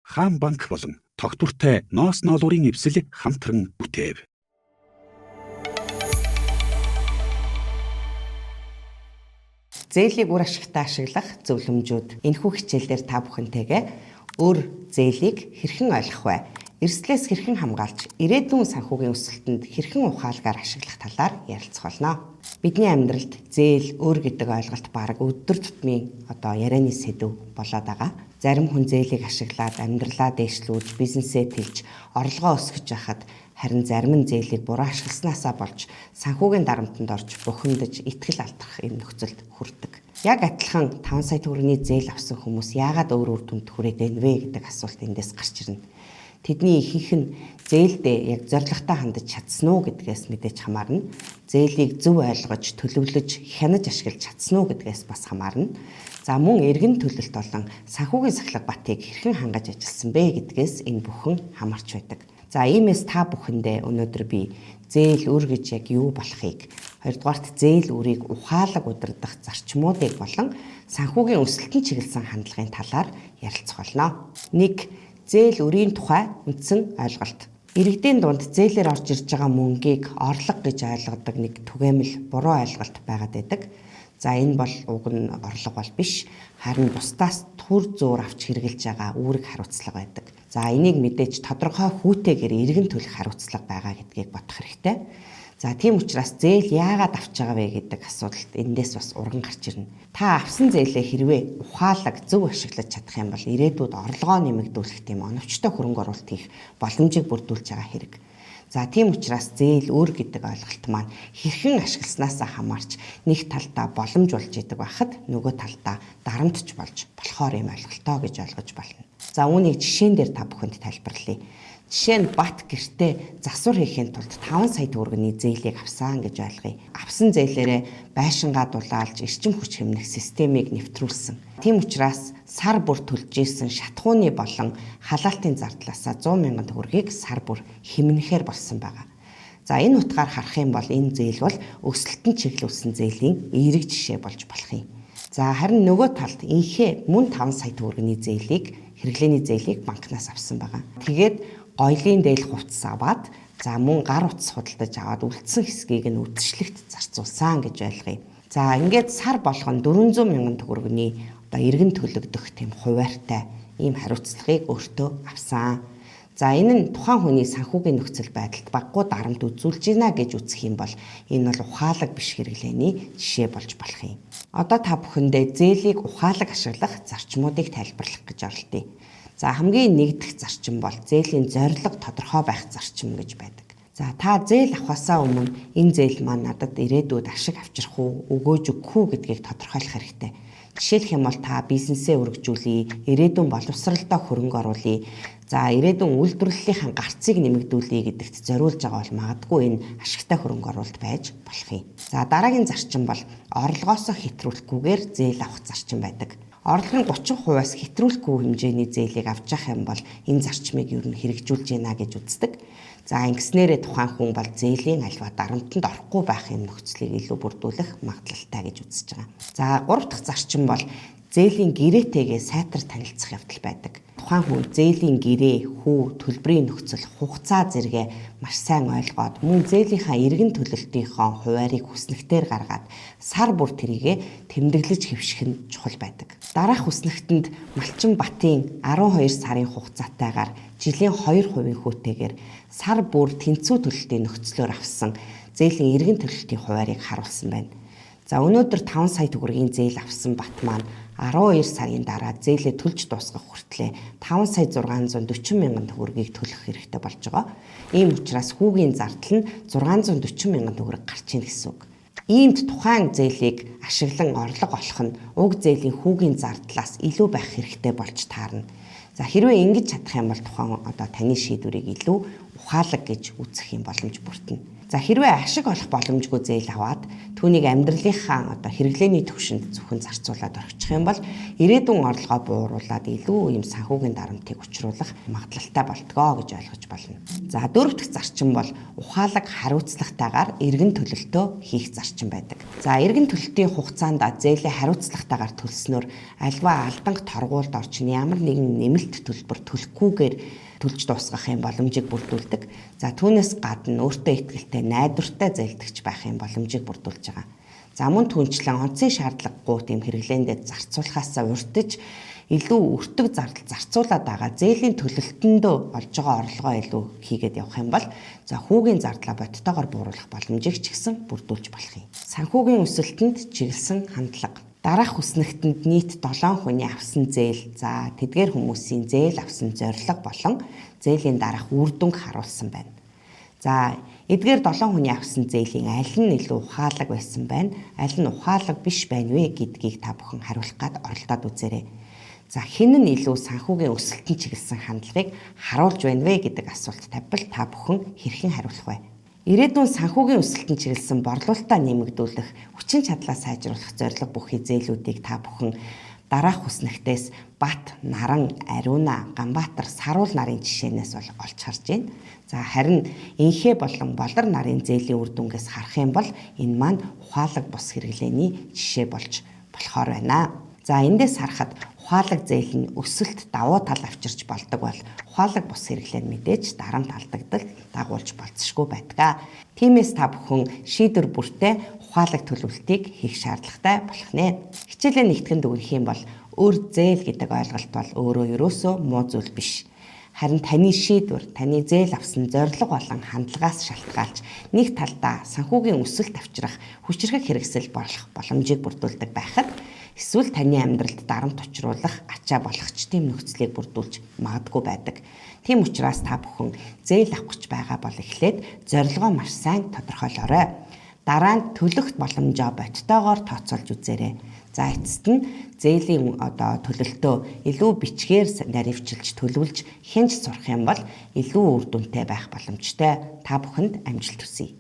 Хаан банк болон тогтвортой ноос ноолуурын эвсэл хамтран бүтээв. Зээлийг үр ашигтай ашиглах зөвлөмжүүд. Энэхүү хичээлээр та бүхэнтэйгээ өөр зээлийг хэрхэн ойлгох вэ? Эрсдлээс хэрхэн хамгаалж, ирээдүйн санхүүгийн өсөлтөнд хэрхэн ухаалгаар ашиглах талаар ярилцах болно. Бидний амьдралд зээл өөр гэдэг ойлголт бараг өдөр тутмын ярианы сэдэв болоод байгаа. Зарим хүн зээлийг ашиглаад амьдралаа дээшлүүлж, бизнесээ тэлж, орлогоо өсгөж байхад харин зарим нь зээлийг буруу ашигласнасаа болж санхүүгийн дарамтанд орж бухимдаж итгэл алдах юм нөхцөлд хүрдэг. Яг адилхан 5 сая төгрөгийн зээл авсан хүмүүс яагаад өөр үр дүнд хүрээд байна вэ гэдэг асуулт эндээс гарч ирнэ. Тэдний ихэнх нь зээлдээ яг зорилготой хандаж чадсан уу гэдгээс мэдээж хамаарна. Зээлийг зөв ойлгож, төлөвлөж, хянаж ашиглаж чадсан уу гэдгээс бас хамаарна. За мөн эргэн төлөлт болон санхүүгийн сахлах батыг хэрхэн хангаж ажилласан бэ гэдгээс энэ бүхэн хамаарч байдаг. За иймээс та бүхэндээ өнөөдөр би зээл үр гэж яг юу болохыг, хоёрдугаарт зээл үрийг ухаалаг удирдах зарчмуудыг болон санхүүгийн өсөлтөнд чиглэсэн хандлагын талаар ярилцах болно. 1. Зээл үрийн тухай үндсэн ойлголт. Иргэдийн дунд зээлээр орж ирж байгаа мөнгийг орлого гэж ойлгодог нэг түгээмэл буруу ойлголт байгаад байдаг. За энэ бол уг нь орлого бол биш, харин бусдаас түр зуур авч хэрэгжилж байгаа үүрэг хариуцлага байдаг. За энийг мэдээж тодорхой хүүтэйгээр иргэн төлөх хариуцлага байгаа гэдгийг бодох хэрэгтэй. За тийм учраас зээл яагаад авч байгаа вэ гэдэг асуулт эндээс бас урган гарч ирнэ. Та авсан зээлээ хэрвээ ухаалаг зөв ашиглаж чадах юм бол ирээдүйд орлогоо нэмэгдүүлэх тийм оновчтой хөрөнгө оруулалт хийх боломжийг бүрдүүлж байгаа хэрэг. За тийм учраас зээл өөр гэдэг ойлголт маань хэрхэн ашигласнасаа хамаарч нэг талдаа боломж болж идэг байхад нөгөө талдаа дарамтч болж болохоор юм ойлголтоо гэж ойлгож байна. За үүнийг жишээн дээр та бүхэнд тайлбарлая. Жишээ нь бат гэртээ засвар хийхийн тулд 5 сая төгрөгийн зээлийг авсан гэж ойлгоё. Авсан зээлээрээ байшингаа дулаалж эрчим хүч хэмнэх системийг нэвтрүүлсэн. Тийм учраас сар бүр төлж ийсэн шатхууны болон халаалтын зардлаасаа 100 мянган төгрөгийг сар бүр хэмнэхээр болсон байгаа. За энэ утгаар харах юм бол энэ зээл бол өсөлтөнд чиглүүлсэн зээлийн эерэг жишээ болж болох юм. За харин нөгөө талд инхээ мөн 5 сая төгрөгийн зээлийг хэрэглээний зээлийг банкнаас авсан байгаа. Тэгээд гоёлын дээл хувцас аваад за мөн гар утас худалдаж аваад үлдсэн хэсгийг нь үдшилтэд зарцуулсан гэж ойлгоё. За ингээд сар болгон 400 мянган төгрөгийн эргэн төлөгдөх тийм хуваартай ийм хариуцлагыг өөртөө авсан. За энэ нь тухайн хүний санхүүгийн нөхцөл байдалд баггүй дарамт үзүүлж байна гэж үзэх юм бол энэ бол ухаалаг биш хэрэглээний жишээ болж болох юм. Одоо та бүхэндээ зээлийг ухаалаг ашиглах зарчмуудыг тайлбарлах гэж оролдъё. За хамгийн нэгдэх зарчим бол зээлийн зорилго тодорхой байх зарчим гэж байдаг. За та зээл авахаасаа өмнө энэ зээл маань надад ирээдүйд ашиг авчрах уу, өгөөж өгөх үү гэдгийг тодорхойлох хэрэгтэй. Жишээлх юм бол та бизнесээ өргөжүүлье, ирээдүйн боловсралдоо хөрөнгө оруулъя. За ирээдүйн үйлдвэрлэлийнхаа гарцыг нэмэгдүүлье гэдэгт зориулж байгаа бол магадгүй энэ ашигтай хөрөнгө оруулалт байж болох юм. За дараагийн зарчим бол орлогоосоо хэтрүүлэхгүйгээр зээл авах зарчим байдаг. Орлогын 30%-аас хэтрүүлэхгүй хэмжээний зээлийг авч явах юм бол энэ зарчмыг ер нь хэрэгжүүлж байна гэж үздэг. За ингэснээрээ тухайн хүн бол зээлийн альва дарамтанд орохгүй байх юм нөхцөлийг илүү бүрдүүлэх магадлалтай гэж үзэж байгаа. За 3 дахь зарчим бол зээлийн гэрээтэйгээ сайтар танилцах явдал байдаг. Тухайн хүн зээлийн гэрээ, хүү, төлбөрийн нөхцөл, хугацаа зэрэгэ маш сайн ойлгоод мөн зээлийнхаа эргэн төлөлтийнхөө хуваарийг хүснэгтээр гаргаад сар бүр тэрийгэ тэмдэглэж хэвших нь чухал байдаг. Дараах хүснэгтэнд Малчин Батын 12 сарын хугацаатайгаар жилийн 2% хүүтэйгээр сар бүр тэнцүү төлөлтийн нөхцлөөр авсан зээлийн эргэн төлөлтийн хуваарийг харуулсан байна. За өнөөдөр 5 сая төгрөгийн зээл авсан бат маань 12 сарын дараа зээлээ төлж дуусгах хүртлээр 5 сая 640 мянган төгрөгийг төлөх хэрэгтэй болж байгаа. Ийм учраас хүүгийн зардал нь 640 мянган төгрөг гарч ийн гэсэн үг. Иймд тухайн зээлийг ашиглан орлого олох нь уг зээлийн хүүгийн зардлаас илүү байх хэрэгтэй болж таарна. За хэрвээ ингэж чадах юм бол тухайн таны шийдвэрийг илүү ухаалаг гэж үзэх юм боломж бүрдэнэ. За хэрвээ ашиг олох боломжгүй зээл аваад түүнийг амьдралынхаа хэрэглээний түвшинд зөвхөн зарцуулаад орчих юм бол ирээдүйн орлогоо бууруулад илүү ийм санхүүгийн дарамтыг учруулах магадлалтай болтгоо гэж ойлгож болно. За дөрөв дахь зарчим бол ухаалаг хариуцлагатайгаар эргэн төлөлтөө хийх зарчим байдаг. За эргэн төлөлтийн хугацаанд зээлээ хариуцлагатайгаар төлснөөр альва алданг торгуулд орчин ямар нэгэн нэмэлт төлбөр төлөхгүйгээр төлж дуусгах юм боломжийг бүрдүүлдэг. За түүнээс гадна өөртөө итгэлтэй найдвартай зээлдэгч байх юм боломжийг бүрдүүлж байгаа. За мөн түүнчлэн онцгийн шаардлагагүй тийм хэрэглээндээ зарцуулахаас урьдчилж илүү өртөг зардал зарцуулаад байгаа зээлийн төлөлтөндөө олж байгаа орлогоо илүү хийгээд явах юм бол за хүүгийн зардлаа бодтойгоор бууруулах боломжийг ч гэсэн бүрдүүлж болох юм. Санхүүгийн өсөлтөнд чиглэсэн хандлага. Дараах хүснэгтэнд нийт 7 хүний авсан зээл, за тэдгээр хүмүүсийн зээл авсан зорилго болон зээлийн дараах үр дүнг харуулсан байна. За эдгээр 7 хүний авсан зээлийн аль нь илүү ухаалаг байсан байна, аль нь ухаалаг биш байна вэ гэдгийг та бүхэн хариулах гад оролдоод үзээрэй. За хэн нь илүү санхүүгийн өсөлтөнд чиглэсэн хандлагыг харуулж байна вэ гэдэг асуулт тавьбал та бүхэн хэрхэн хариулах вэ? Ирээдүйн санхүүгийн өсөлтөнд чиглэсэн борлуулалтаа нэмэгдүүлэх, хүчин чадлаа сайжруулах зорилго бүхий зээлүүдийг та бүхэн дараах хүснэгтээс Бат, Наран, Ариуна, Ганбаатар, Саруул нарын жишээнээс бол олж харж байна. За харин Инхээ болон Болор нарын зээлийн үр дүнгээс харах юм бол энэ маань ухаалаг бус хэрэглээний жишээ болж болохоор байна. За эндээс харахад ухаалаг зээл нь өсөлт давуу тал авчирч болдог бол ухаалаг бус хэрэглээ нь мэдээж дарамт алдагдал дагуулж болцсошгүй байдаг. Тиймээс та бүхэн шийдвэр бүртээ ухаалаг төлөвлөлтийг хийх шаардлагатай болох нэ. Хичээлээ нэгтгэн дүгнэх юм бол өөр зээл гэдэг ойлголт бол өөрөө ерөөсөө муу зүйл биш. Харин таны шийдвэр, таны зээл авсан зорилго болон хандлагаас шалтгаалж нэг талдаа санхүүгийн өсөлт авчрах хүчирхэг хэрэгсэл болох боломжийг бүрдүүлдэг байхад эсвэл таны амьдралд дарамт учруулах ачаа болгоч тийм нөхцөлийг бүрдүүлж магадгүй байдаг. Тийм учраас та бүхэн зээл авах гэж байгаа бол эхлээд зорилгоо маш сайн тодорхойлоорой. Дараа нь төлөх боломжоо бодтойгоор тооцоолж үзээрэй. За эцэст нь зээлийн төлөлтөө илүү бичгээр наривчилж төлөвлөж хянж сурах юм бол илүү үр дүнтэй байх боломжтой. Та бүхэнд амжилт хүсье.